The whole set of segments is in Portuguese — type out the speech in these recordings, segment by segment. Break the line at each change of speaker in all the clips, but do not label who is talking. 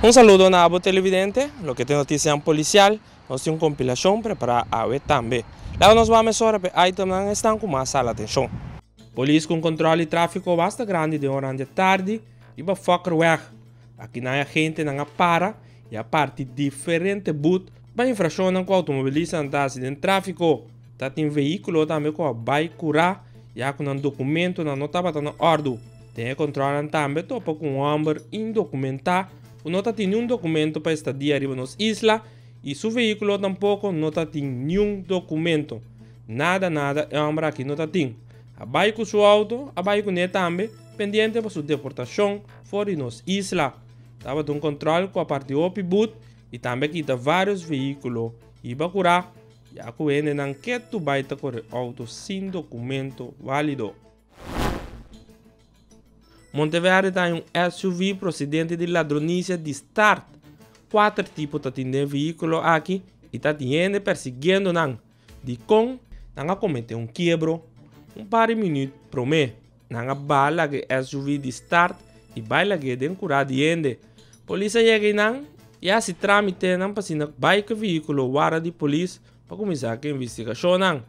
Un saludo a abo televidente, lo que tem notícia policial, nós temos uma compilação preparada a ver também. Lá nós vamos a ver item que estão com mais atenção. Polícia com controle de tráfego bastante grande de hora de tarde e vai focar weg. Aqui na gente não para e a parte diferente boot para infração com automobilista em acidente de tráfego. Tá tem veículo também com vai curar e com um documento não estava na ordem. Tem controle também topa com um number indocumentado. Não tem nenhum documento para estadia arriba nas islas e seu veículo tampouco não tem nenhum documento. Nada é homem aqui não tem. Abai com seu auto, abai com ele também, pendente para sua deportação fora nas islas. Estava um controle com a parte OP boot e também quita vários veículos e vai curar. Já que ele não quer tu baita correr auto sem documento válido. Monteverde tem um SUV procedente de ladronícia de start. 4 tipos de veículo aqui e está perseguindo não. De com, não cometeu um quebro, um par de minutos por mês. Não bala que SUV de start e baila que den curar de gente. Polícia chega não e se tramite não para sinar bike veículo vara de polícia para começar a investigação não.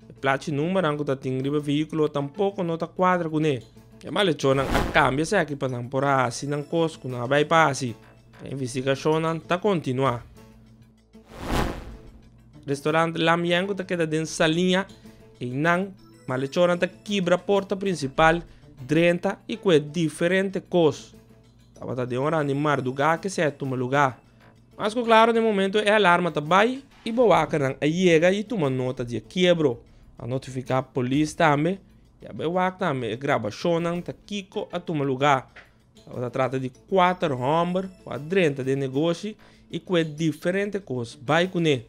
O placa número não está tendo veículo tampouco não está quadra com ele. E malechon ang cambia sa aqui para não por assim não cosco não vai passar. A investigação não está continua. Restaurante Lamiango está queda dentro da linha e não malechon está quebra a porta principal, drenta e com diferente cos. Estava de hora animar do lugar que se é toma lugar. Mas claro no momento é alarma também e boa que não chega e toma nota de quebro. A notificar a polícia também. E a wak também gravação não tá kiko a toma lugar. Ela trata de 4 homens, 40 de negócio e com diferentes coisas. Vai com ele.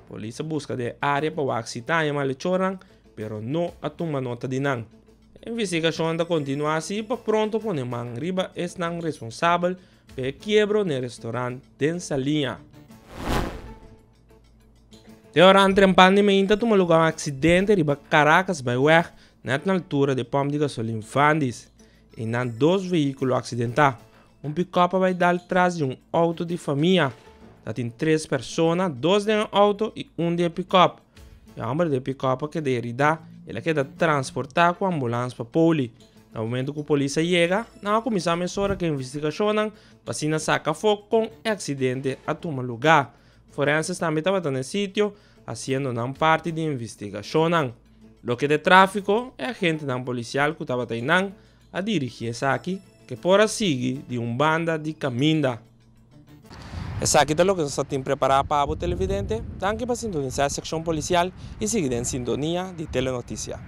Polícia busca de área para wak citar e malechorang, pero não a toma nota de não. A investigação ainda continua assim para pronto para o man riba é não responsável pelo quebro no restaurante dessa linha. De hora entre em pandemia, toma lugar um acidente riba Caracas by weg. Net na altura de pomp de gasolina Vandis, e na 2 veículos acidentados. Um pick-up vai dar atrás de um auto de família. Tem 3 pessoas, 2 de um auto e 1 de pick-up. E o homem de pick-up que de herida, ele quer transportar com a ambulância para Poli. No momento que a polícia chega, não começa a mesura que a investigação para se sacar fogo com o acidente a tomar lugar. Forenses também estavam no sítio, fazendo parte da investigação. Lo que de tráfico é a gente não policial que estava treinando a dirigir-se aqui, que por seguir de uma banda de caminda. Essa aqui é o que nós temos preparado para o televidente. Danke para sintonizar a secção policial e seguir em sintonia de Telenotícia.